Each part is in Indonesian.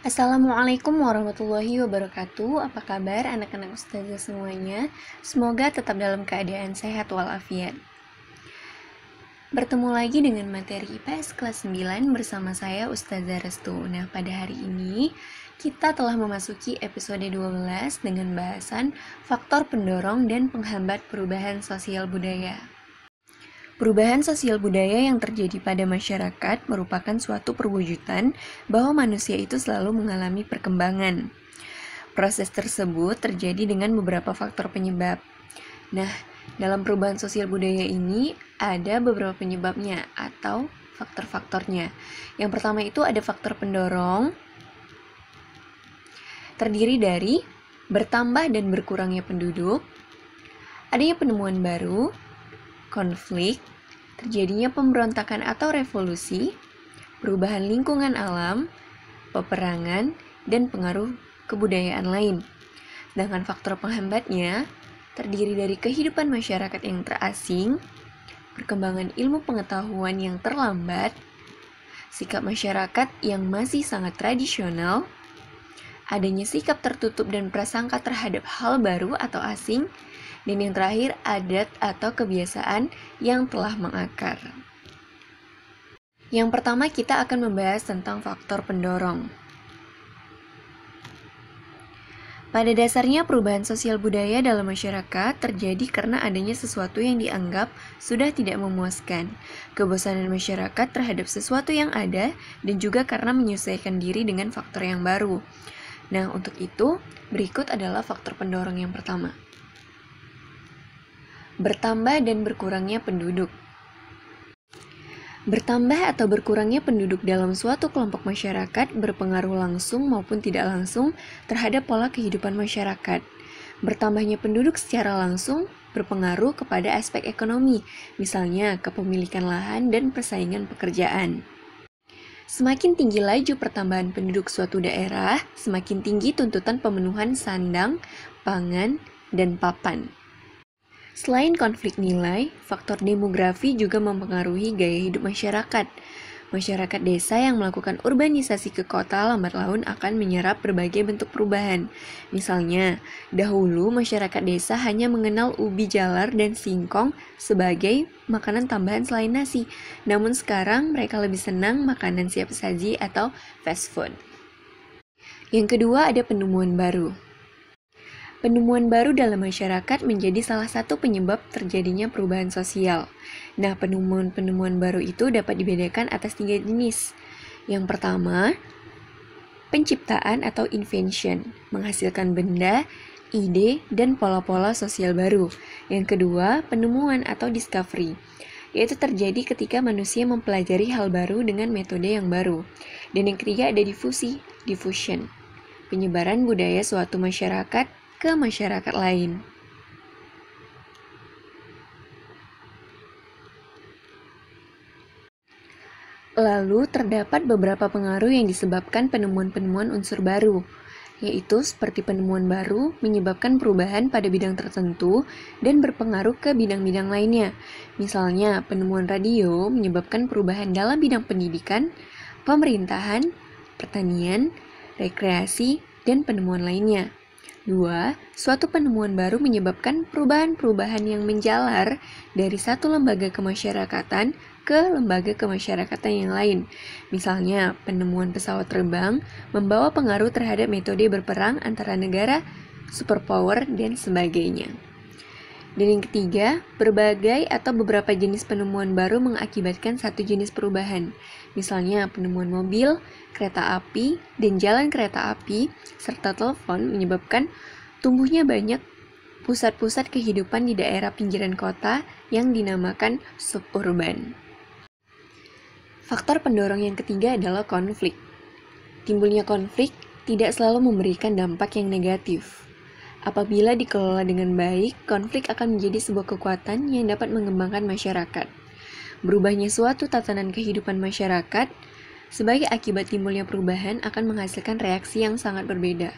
Assalamualaikum warahmatullahi wabarakatuh. Apa kabar anak-anak ustazah semuanya? Semoga tetap dalam keadaan sehat walafiat. Bertemu lagi dengan materi IPS kelas 9 bersama saya Ustazah Restu. Nah, pada hari ini kita telah memasuki episode 12 dengan bahasan faktor pendorong dan penghambat perubahan sosial budaya. Perubahan sosial budaya yang terjadi pada masyarakat merupakan suatu perwujudan bahwa manusia itu selalu mengalami perkembangan. Proses tersebut terjadi dengan beberapa faktor penyebab. Nah, dalam perubahan sosial budaya ini ada beberapa penyebabnya atau faktor-faktornya. Yang pertama itu ada faktor pendorong, terdiri dari bertambah dan berkurangnya penduduk, adanya penemuan baru, konflik, terjadinya pemberontakan atau revolusi, perubahan lingkungan alam, peperangan, dan pengaruh kebudayaan lain. Sedangkan faktor penghambatnya terdiri dari kehidupan masyarakat yang terasing, perkembangan ilmu pengetahuan yang terlambat, sikap masyarakat yang masih sangat tradisional, adanya sikap tertutup dan prasangka terhadap hal baru atau asing, dan yang terakhir, adat atau kebiasaan yang telah mengakar. Yang pertama, kita akan membahas tentang faktor pendorong. Pada dasarnya, perubahan sosial budaya dalam masyarakat terjadi karena adanya sesuatu yang dianggap sudah tidak memuaskan, kebosanan masyarakat terhadap sesuatu yang ada, dan juga karena menyesuaikan diri dengan faktor yang baru. Nah, untuk itu, berikut adalah faktor pendorong yang pertama. Bertambah dan berkurangnya penduduk. Bertambah atau berkurangnya penduduk dalam suatu kelompok masyarakat berpengaruh langsung maupun tidak langsung terhadap pola kehidupan masyarakat. Bertambahnya penduduk secara langsung berpengaruh kepada aspek ekonomi, misalnya kepemilikan lahan dan persaingan pekerjaan. Semakin tinggi laju pertambahan penduduk suatu daerah, semakin tinggi tuntutan pemenuhan sandang, pangan, dan papan. Selain konflik nilai, faktor demografi juga mempengaruhi gaya hidup masyarakat. Masyarakat desa yang melakukan urbanisasi ke kota lambat laun akan menyerap berbagai bentuk perubahan. Misalnya, dahulu masyarakat desa hanya mengenal ubi jalar dan singkong sebagai makanan tambahan selain nasi. Namun sekarang mereka lebih senang makanan siap saji atau fast food. Yang kedua ada penemuan baru. Penemuan baru dalam masyarakat menjadi salah satu penyebab terjadinya perubahan sosial. Nah, penemuan-penemuan baru itu dapat dibedakan atas 3 jenis. Yang pertama, penciptaan atau invention, menghasilkan benda, ide, dan pola-pola sosial baru. Yang kedua, penemuan atau discovery, yaitu terjadi ketika manusia mempelajari hal baru dengan metode yang baru. Dan yang ketiga ada diffusion, penyebaran budaya suatu masyarakat ke masyarakat lain. Lalu terdapat beberapa pengaruh yang disebabkan penemuan-penemuan unsur baru, yaitu seperti penemuan baru menyebabkan perubahan pada bidang tertentu dan berpengaruh ke bidang-bidang lainnya. Misalnya, penemuan radio menyebabkan perubahan dalam bidang pendidikan, pemerintahan, pertanian, rekreasi, dan penemuan lainnya. 2. Suatu penemuan baru menyebabkan perubahan-perubahan yang menjalar dari satu lembaga kemasyarakatan ke lembaga kemasyarakatan yang lain. Misalnya, penemuan pesawat terbang membawa pengaruh terhadap metode berperang antara negara, superpower, dan sebagainya. Dan yang ketiga, berbagai atau beberapa jenis penemuan baru mengakibatkan satu jenis perubahan. Misalnya, penemuan mobil, kereta api, dan jalan kereta api, serta telepon menyebabkan tumbuhnya banyak pusat-pusat kehidupan di daerah pinggiran kota yang dinamakan suburban. Faktor pendorong yang ketiga adalah konflik. Timbulnya konflik tidak selalu memberikan dampak yang negatif. Apabila dikelola dengan baik, konflik akan menjadi sebuah kekuatan yang dapat mengembangkan masyarakat. Berubahnya suatu tatanan kehidupan masyarakat sebagai akibat timbulnya perubahan akan menghasilkan reaksi yang sangat berbeda.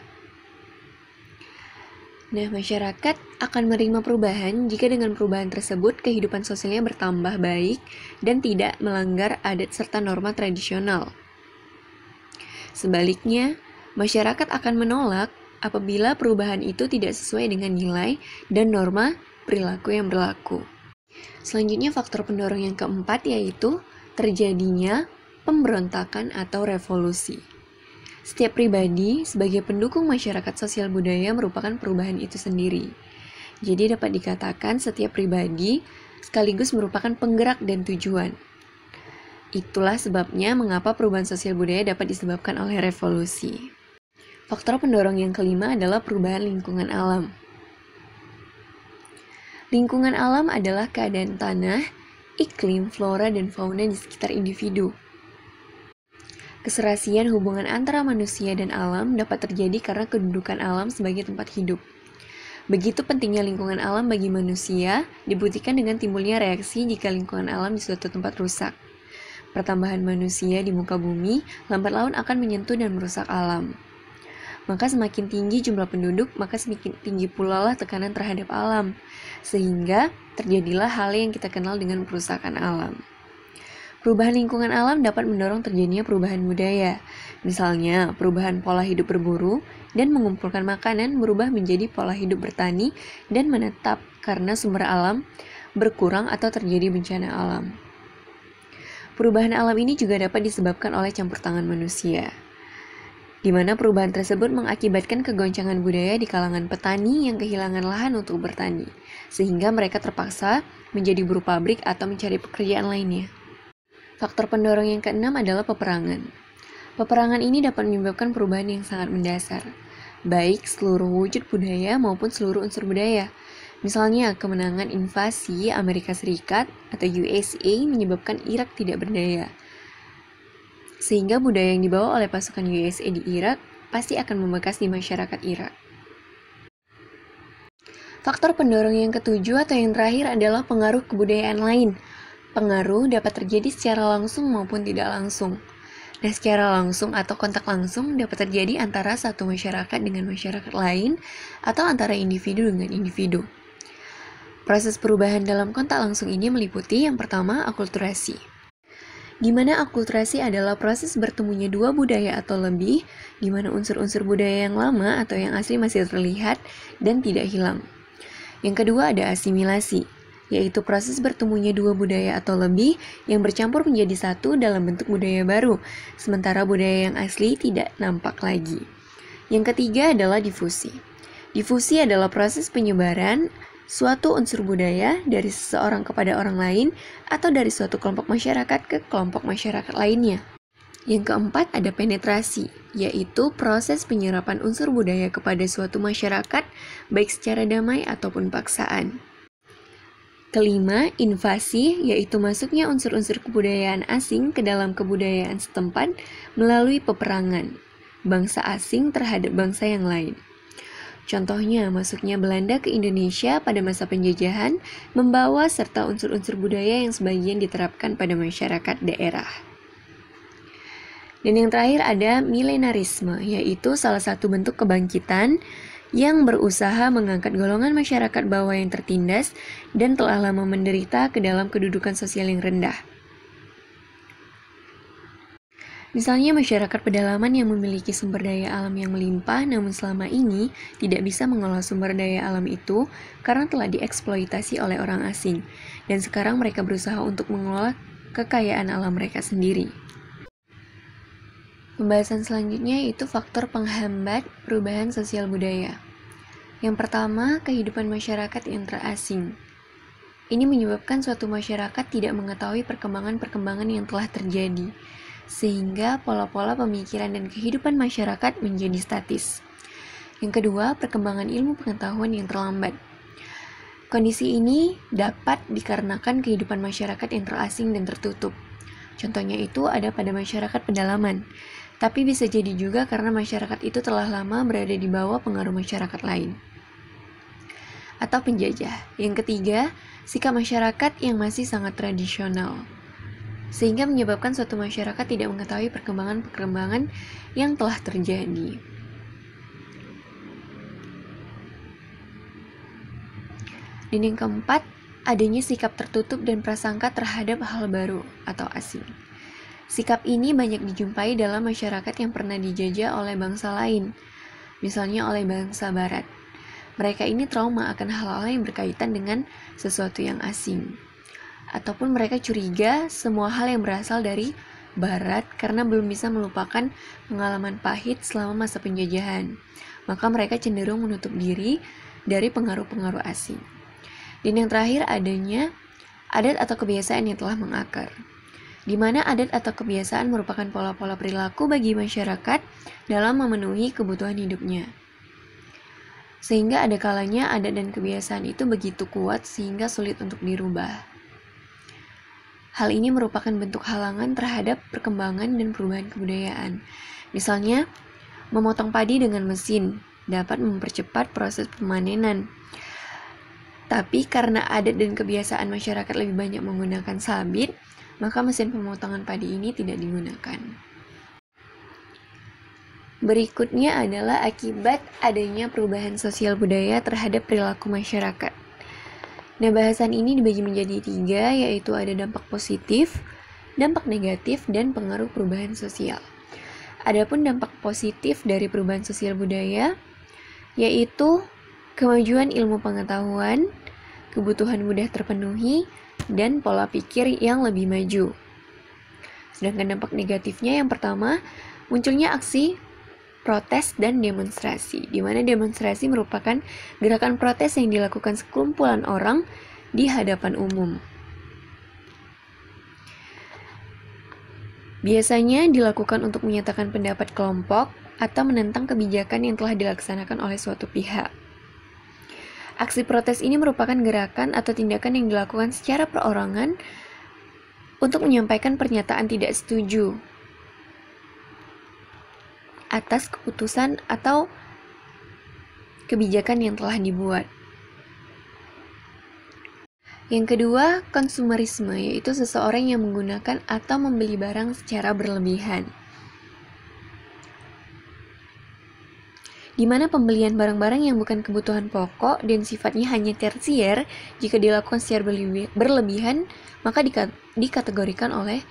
Nah, masyarakat akan menerima perubahan jika dengan perubahan tersebut kehidupan sosialnya bertambah baik dan tidak melanggar adat serta norma tradisional. Sebaliknya, Masyarakat akan menolak apabila perubahan itu tidak sesuai dengan nilai dan norma perilaku yang berlaku. Selanjutnya faktor pendorong yang keempat yaitu terjadinya pemberontakan atau revolusi. Setiap pribadi sebagai pendukung masyarakat sosial budaya merupakan perubahan itu sendiri. Jadi dapat dikatakan setiap pribadi sekaligus merupakan penggerak dan tujuan. Itulah sebabnya mengapa perubahan sosial budaya dapat disebabkan oleh revolusi. Faktor pendorong yang kelima adalah perubahan lingkungan alam. Lingkungan alam adalah keadaan tanah, iklim, flora, dan fauna di sekitar individu. Keserasian hubungan antara manusia dan alam dapat terjadi karena kedudukan alam sebagai tempat hidup. Begitu pentingnya lingkungan alam bagi manusia, dibuktikan dengan timbulnya reaksi jika lingkungan alam di suatu tempat rusak. Pertambahan manusia di muka bumi, lambat laun akan menyentuh dan merusak alam. Maka semakin tinggi jumlah penduduk, maka semakin tinggi pula lah tekanan terhadap alam. Sehingga terjadilah hal yang kita kenal dengan perusakan alam. Perubahan lingkungan alam dapat mendorong terjadinya perubahan budaya. Misalnya, perubahan pola hidup berburu dan mengumpulkan makanan berubah menjadi pola hidup bertani dan menetap karena sumber alam berkurang atau terjadi bencana alam. Perubahan alam ini juga dapat disebabkan oleh campur tangan manusia, di mana perubahan tersebut mengakibatkan kegoncangan budaya di kalangan petani yang kehilangan lahan untuk bertani, sehingga mereka terpaksa menjadi buruh pabrik atau mencari pekerjaan lainnya. Faktor pendorong yang keenam adalah peperangan. Peperangan ini dapat menyebabkan perubahan yang sangat mendasar, baik seluruh wujud budaya maupun seluruh unsur budaya. Misalnya, kemenangan invasi Amerika Serikat atau USA menyebabkan Irak tidak berdaya. Sehingga budaya yang dibawa oleh pasukan USA di Irak pasti akan membekas di masyarakat Irak. Faktor pendorong yang ketujuh atau yang terakhir adalah pengaruh kebudayaan lain. Pengaruh dapat terjadi secara langsung maupun tidak langsung. Nah, secara langsung atau kontak langsung dapat terjadi antara satu masyarakat dengan masyarakat lain atau antara individu dengan individu. Proses perubahan dalam kontak langsung ini meliputi yang pertama, akulturasi. Di mana akulturasi adalah proses bertemunya dua budaya atau lebih, di mana unsur-unsur budaya yang lama atau yang asli masih terlihat dan tidak hilang. Yang kedua ada asimilasi, yaitu proses bertemunya dua budaya atau lebih yang bercampur menjadi satu dalam bentuk budaya baru, sementara budaya yang asli tidak nampak lagi. Yang ketiga adalah difusi. Difusi adalah proses penyebaran suatu unsur budaya dari seseorang kepada orang lain atau dari suatu kelompok masyarakat ke kelompok masyarakat lainnya. Yang keempat ada penetrasi, yaitu proses penyerapan unsur budaya kepada suatu masyarakat baik secara damai ataupun paksaan. Kelima, invasi, yaitu masuknya unsur-unsur kebudayaan asing ke dalam kebudayaan setempat melalui peperangan bangsa asing terhadap bangsa yang lain. Contohnya, masuknya Belanda ke Indonesia pada masa penjajahan membawa serta unsur-unsur budaya yang sebagian diterapkan pada masyarakat daerah. Dan yang terakhir ada milenarisme, yaitu salah satu bentuk kebangkitan yang berusaha mengangkat golongan masyarakat bawah yang tertindas dan telah lama menderita ke dalam kedudukan sosial yang rendah. Misalnya masyarakat pedalaman yang memiliki sumber daya alam yang melimpah namun selama ini tidak bisa mengelola sumber daya alam itu karena telah dieksploitasi oleh orang asing dan sekarang mereka berusaha untuk mengelola kekayaan alam mereka sendiri. Pembahasan selanjutnya yaitu faktor penghambat perubahan sosial budaya. Yang pertama, kehidupan masyarakat yang terasing. Ini menyebabkan suatu masyarakat tidak mengetahui perkembangan-perkembangan yang telah terjadi, sehingga pola-pola pemikiran dan kehidupan masyarakat menjadi statis. Yang kedua, perkembangan ilmu pengetahuan yang terlambat. Kondisi ini dapat dikarenakan kehidupan masyarakat yang terasing dan tertutup. Contohnya itu ada pada masyarakat pedalaman, tapi bisa jadi juga karena masyarakat itu telah lama berada di bawah pengaruh masyarakat lain atau penjajah. Yang ketiga, sikap masyarakat yang masih sangat tradisional, sehingga menyebabkan suatu masyarakat tidak mengetahui perkembangan-perkembangan yang telah terjadi. Dan yang keempat, adanya sikap tertutup dan prasangka terhadap hal baru atau asing. Sikap ini banyak dijumpai dalam masyarakat yang pernah dijajah oleh bangsa lain, misalnya oleh bangsa Barat. Mereka ini trauma akan hal-hal yang berkaitan dengan sesuatu yang asing. Ataupun mereka curiga semua hal yang berasal dari Barat karena belum bisa melupakan pengalaman pahit selama masa penjajahan. Maka mereka cenderung menutup diri dari pengaruh-pengaruh asing. Dan yang terakhir adanya adat atau kebiasaan yang telah mengakar, di mana adat atau kebiasaan merupakan pola-pola perilaku bagi masyarakat dalam memenuhi kebutuhan hidupnya. Sehingga ada kalanya adat dan kebiasaan itu begitu kuat sehingga sulit untuk dirubah. Hal ini merupakan bentuk halangan terhadap perkembangan dan perubahan kebudayaan. Misalnya, memotong padi dengan mesin dapat mempercepat proses pemanenan. Tapi karena adat dan kebiasaan masyarakat lebih banyak menggunakan sabit, maka mesin pemotongan padi ini tidak digunakan. Berikutnya adalah akibat adanya perubahan sosial budaya terhadap perilaku masyarakat. Nah, bahasan ini dibagi menjadi 3, yaitu ada dampak positif, dampak negatif, dan pengaruh perubahan sosial. Adapun dampak positif dari perubahan sosial budaya, yaitu kemajuan ilmu pengetahuan, kebutuhan mudah terpenuhi, dan pola pikir yang lebih maju. Sedangkan dampak negatifnya yang pertama, munculnya aksi protes dan demonstrasi, di mana demonstrasi merupakan gerakan protes yang dilakukan sekumpulan orang di hadapan umum. Biasanya dilakukan untuk menyatakan pendapat kelompok atau menentang kebijakan yang telah dilaksanakan oleh suatu pihak. Aksi protes ini merupakan gerakan atau tindakan yang dilakukan secara perorangan untuk menyampaikan pernyataan tidak setuju atas keputusan atau kebijakan yang telah dibuat. Yang kedua, konsumerisme, yaitu seseorang yang menggunakan atau membeli barang secara berlebihan, di mana pembelian barang-barang yang bukan kebutuhan pokok dan sifatnya hanya tersier jika dilakukan secara berlebihan, maka dikategorikan oleh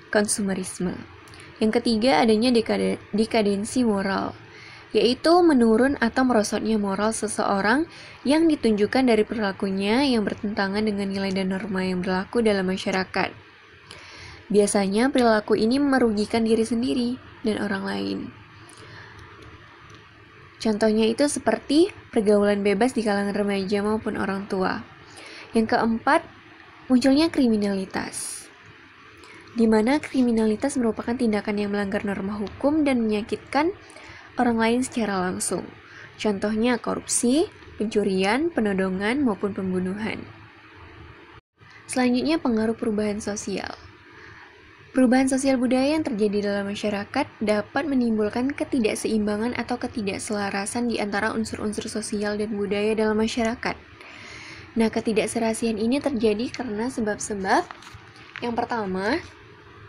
konsumerisme. Yang ketiga, adanya dekadensi moral, yaitu menurun atau merosotnya moral seseorang yang ditunjukkan dari perilakunya yang bertentangan dengan nilai dan norma yang berlaku dalam masyarakat. Biasanya perilaku ini merugikan diri sendiri dan orang lain. Contohnya itu seperti pergaulan bebas di kalangan remaja maupun orang tua. Yang keempat, munculnya kriminalitas, di mana kriminalitas merupakan tindakan yang melanggar norma hukum dan menyakitkan orang lain secara langsung. Contohnya korupsi, pencurian, penodongan, maupun pembunuhan. Selanjutnya, pengaruh perubahan sosial. Perubahan sosial budaya yang terjadi dalam masyarakat dapat menimbulkan ketidakseimbangan atau ketidakselarasan di antara unsur-unsur sosial dan budaya dalam masyarakat. Nah, ketidakserasian ini terjadi karena sebab-sebab. Yang pertama,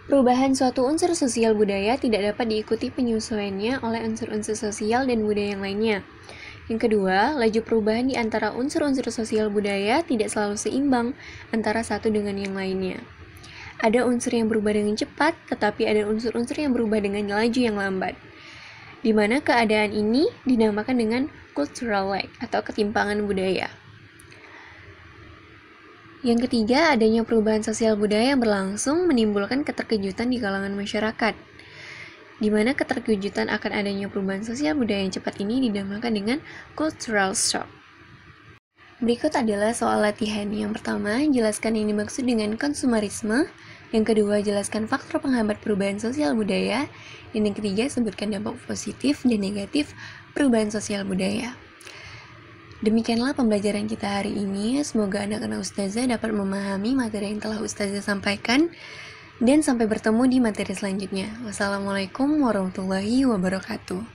perubahan suatu unsur sosial budaya tidak dapat diikuti penyesuaiannya oleh unsur-unsur sosial dan budaya yang lainnya. Yang kedua, laju perubahan di antara unsur-unsur sosial budaya tidak selalu seimbang antara satu dengan yang lainnya. Ada unsur yang berubah dengan cepat, tetapi ada unsur-unsur yang berubah dengan laju yang lambat, di mana keadaan ini dinamakan dengan cultural lag atau ketimpangan budaya. Yang ketiga, adanya perubahan sosial budaya yang berlangsung menimbulkan keterkejutan di kalangan masyarakat, di mana keterkejutan akan adanya perubahan sosial budaya yang cepat ini dinamakan dengan cultural shock. Berikut adalah soal latihan. Yang pertama, jelaskan yang dimaksud dengan konsumerisme. Yang kedua, jelaskan faktor penghambat perubahan sosial budaya. Dan yang ketiga, sebutkan dampak positif dan negatif perubahan sosial budaya. Demikianlah pembelajaran kita hari ini. Semoga anak-anak Ustazah dapat memahami materi yang telah Ustazah sampaikan. Dan sampai bertemu di materi selanjutnya. Wassalamualaikum warahmatullahi wabarakatuh.